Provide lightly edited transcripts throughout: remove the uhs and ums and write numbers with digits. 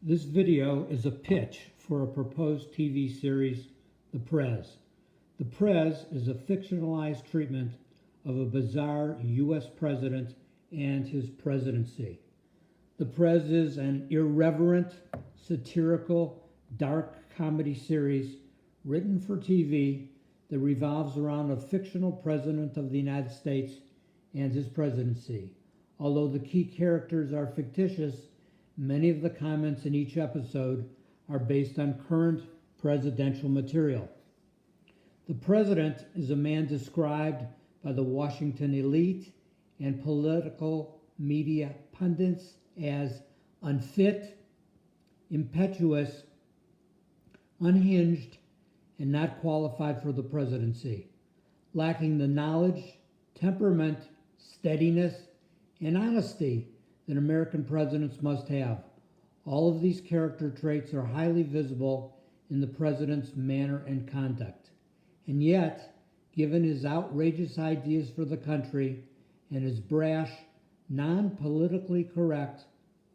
This video is a pitch for a proposed TV series, The PREZ. The PREZ is a fictionalized treatment of a bizarre U.S. president and his presidency. The PREZ is an irreverent, satirical, dark comedy series written for TV that revolves around a fictional president of the United States and his presidency. Although the key characters are fictitious, many of the comments in each episode are based on current presidential material. The president is a man described by the Washington elite and political media pundits as unfit, impetuous, unhinged, and not qualified for the presidency, lacking the knowledge, temperament, steadiness, and honesty that American presidents must have. All of these character traits are highly visible in the president's manner and conduct. And yet, given his outrageous ideas for the country and his brash, non-politically correct,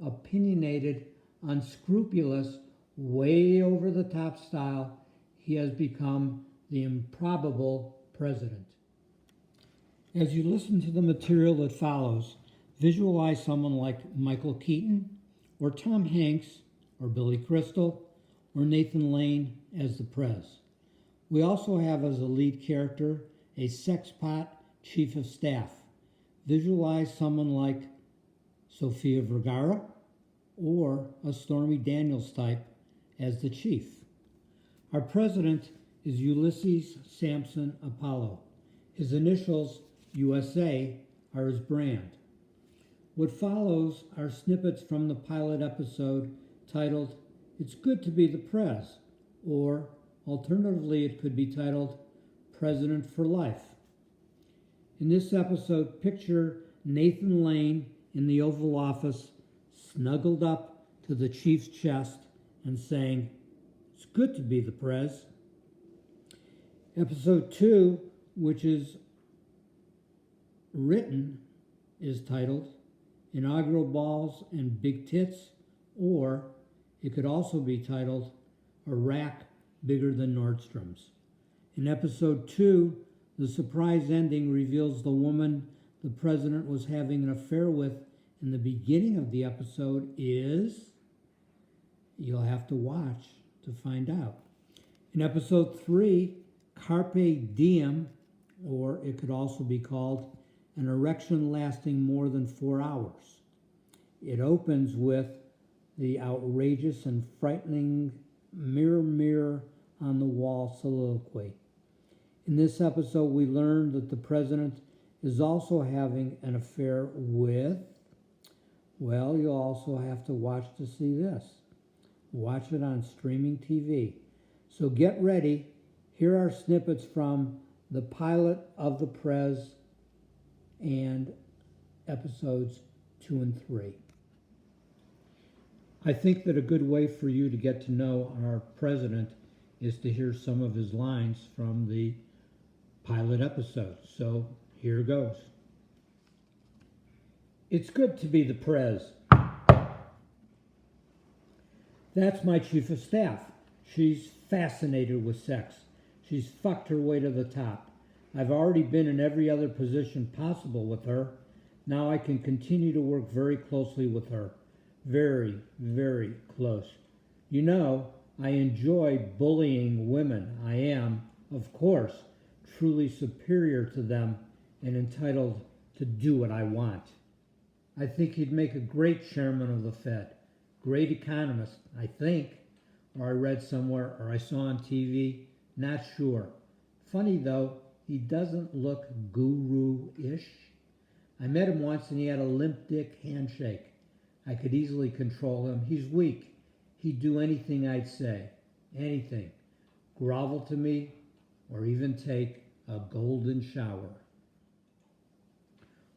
opinionated, unscrupulous, way over-the-top style, he has become the improbable president. As you listen to the material that follows, visualize someone like Michael Keaton, or Tom Hanks, or Billy Crystal, or Nathan Lane as the PREZ. We also have as a lead character a sexpot chief of staff. Visualize someone like Sofia Vergara or a Stormy Daniels type as the chief. Our president is Ulysses Sampson Apollo. His initials, USA, are his brand. What follows are snippets from the pilot episode titled, "It's Good to be the Prez," or alternatively it could be titled, "President for Life." In this episode, picture Nathan Lane in the Oval Office, snuggled up to the chief's chest and saying, "It's good to be the Prez." Episode 2, which is written, is titled Inaugural Balls and Big Tits, or it could also be titled A Rack Bigger Than Nordstrom's. In episode 2, the surprise ending reveals the woman the president was having an affair with in the beginning of the episode is, you'll have to watch to find out. In episode 3, Carpe Diem, or it could also be called an erection lasting more than 4 hours. It opens with the outrageous and frightening mirror, mirror on the wall soliloquy. In this episode, we learn that the president is also having an affair with, well, you'll also have to watch to see this. Watch it on streaming TV. So get ready. Here are snippets from the pilot of the PREZ and episodes 2 and 3. I think that a good way for you to get to know our president is to hear some of his lines from the pilot episode. So here goes. "It's good to be the PREZ. That's my chief of staff. She's fascinated with sex. She's fucked her way to the top. I've already been in every other position possible with her. Now I can continue to work very closely with her. Very, very close. You know, I enjoy bullying women. I am, of course, truly superior to them and entitled to do what I want. I think he'd make a great chairman of the Fed. Great economist, I think. Or I read somewhere, or I saw on TV. Not sure. Funny though, he doesn't look guru-ish. I met him once and he had a limp dick handshake. I could easily control him. He's weak. He'd do anything I'd say. Anything. Grovel to me or even take a golden shower.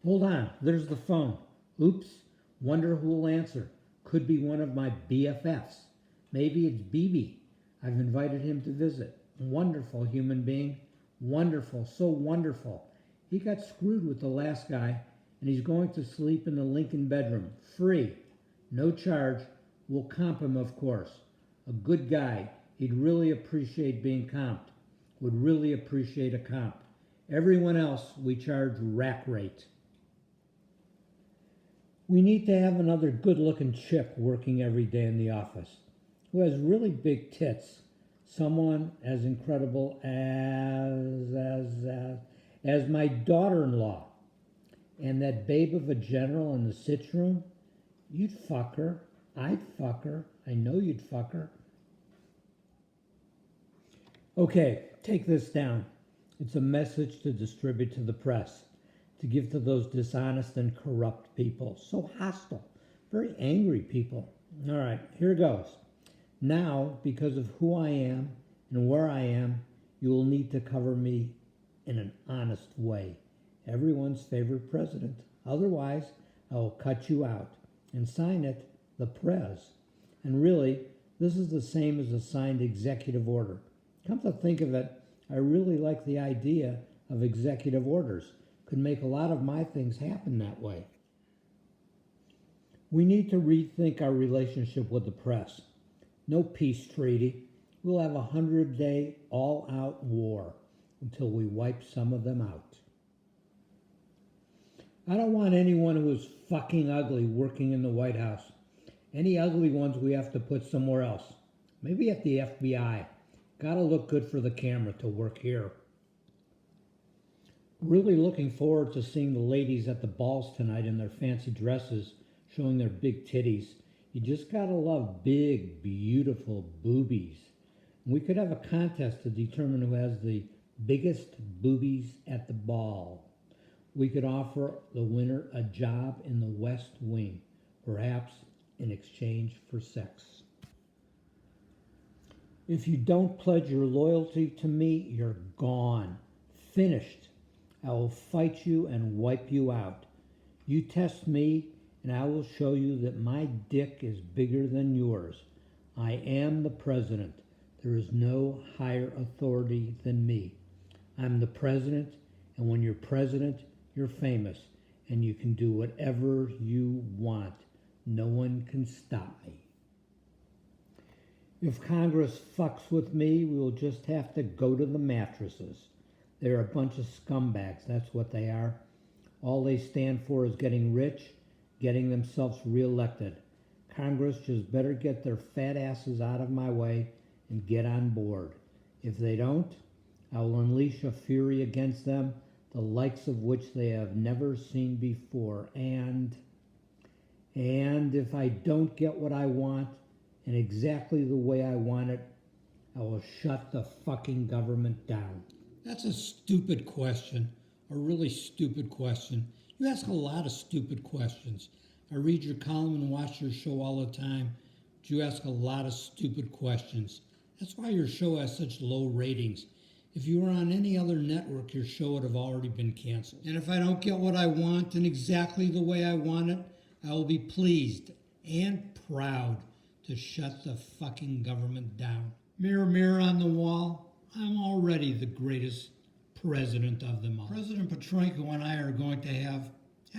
Hold on, there's the phone. Oops, wonder who'll answer. Could be one of my BFFs. Maybe it's BB. I've invited him to visit. Wonderful human being. Wonderful, so wonderful. He got screwed with the last guy, and he's going to sleep in the Lincoln bedroom. Free. No charge. We'll comp him, of course. A good guy. He'd really appreciate being comped. Would really appreciate a comp. Everyone else, we charge rack rate. We need to have another good-looking chick working every day in the office who has really big tits. Someone as incredible as my daughter-in-law. And that babe of a general in the sitch room, you'd fuck her. I'd fuck her. I know you'd fuck her. Okay, take this down. It's a message to distribute to the press, to give to those dishonest and corrupt people. So hostile, very angry people. All right, here goes. Now, because of who I am and where I am, you will need to cover me in an honest way. Everyone's favorite president. Otherwise, I will cut you out and sign it, the PREZ. And really, this is the same as a signed executive order. Come to think of it, I really like the idea of executive orders. Could make a lot of my things happen that way. We need to rethink our relationship with the press. No peace treaty. We'll have a 100-day all-out war until we wipe some of them out. I don't want anyone who is fucking ugly working in the White House. Any ugly ones we have to put somewhere else. Maybe at the FBI. Gotta look good for the camera to work here. Really looking forward to seeing the ladies at the balls tonight in their fancy dresses, showing their big titties. You just gotta love big, beautiful boobies. We could have a contest to determine who has the biggest boobies at the ball. We could offer the winner a job in the West Wing, perhaps in exchange for sex. If you don't pledge your loyalty to me, you're gone. Finished. I will fight you and wipe you out. You test me, and I will show you that my dick is bigger than yours. I am the president. There is no higher authority than me. I'm the president, and when you're president, you're famous, and you can do whatever you want. No one can stop me. If Congress fucks with me, we will just have to go to the mattresses. They're a bunch of scumbags, that's what they are. All they stand for is getting rich, getting themselves reelected. Congress just better get their fat asses out of my way and get on board. If they don't, I will unleash a fury against them, the likes of which they have never seen before. And if I don't get what I want, and exactly the way I want it, I will shut the fucking government down. That's a stupid question, a really stupid question. You ask a lot of stupid questions. I read your column and watch your show all the time, but you ask a lot of stupid questions. That's why your show has such low ratings. If you were on any other network, your show would have already been canceled. And if I don't get what I want and exactly the way I want it, I will be pleased and proud to shut the fucking government down. Mirror, mirror on the wall, I'm already the greatest president of them all. President Petrenko and I are going to have,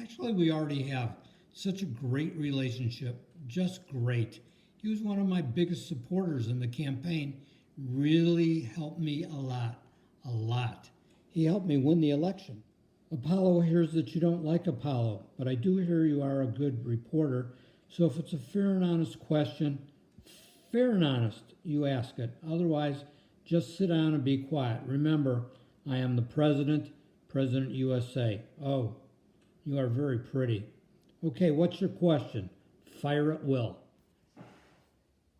actually we already have, such a great relationship, just great. He was one of my biggest supporters in the campaign, really helped me a lot. He helped me win the election. Apollo hears that you don't like Apollo, but I do hear you are a good reporter. So if it's a fair and honest question, fair and honest, you ask it. Otherwise, just sit down and be quiet. Remember, I am the president, President USA. Oh, you are very pretty. Okay, what's your question? Fire at will.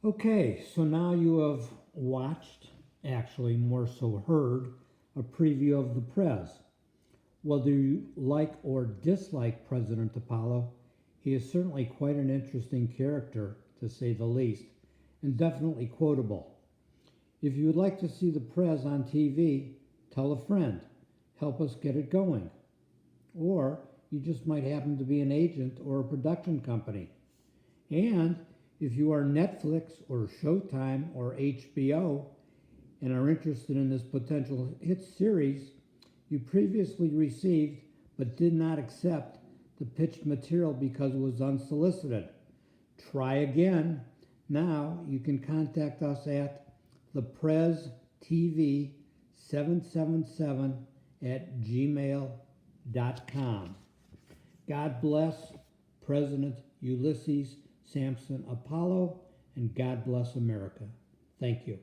Okay, so now you have watched, actually more so heard, a preview of the PREZ. Whether you like or dislike President Apollo, he is certainly quite an interesting character, to say the least, and definitely quotable. If you would like to see the PREZ on TV, tell a friend. Help us get it going. Or you just might happen to be an agent or a production company. And if you are Netflix or Showtime or HBO and are interested in this potential hit series you previously received but did not accept the pitched material because it was unsolicited, try again. Now you can contact us at the PREZ TV 777 at gmail.com. God bless President Ulysses Sampson Apollo, and God bless America. Thank you.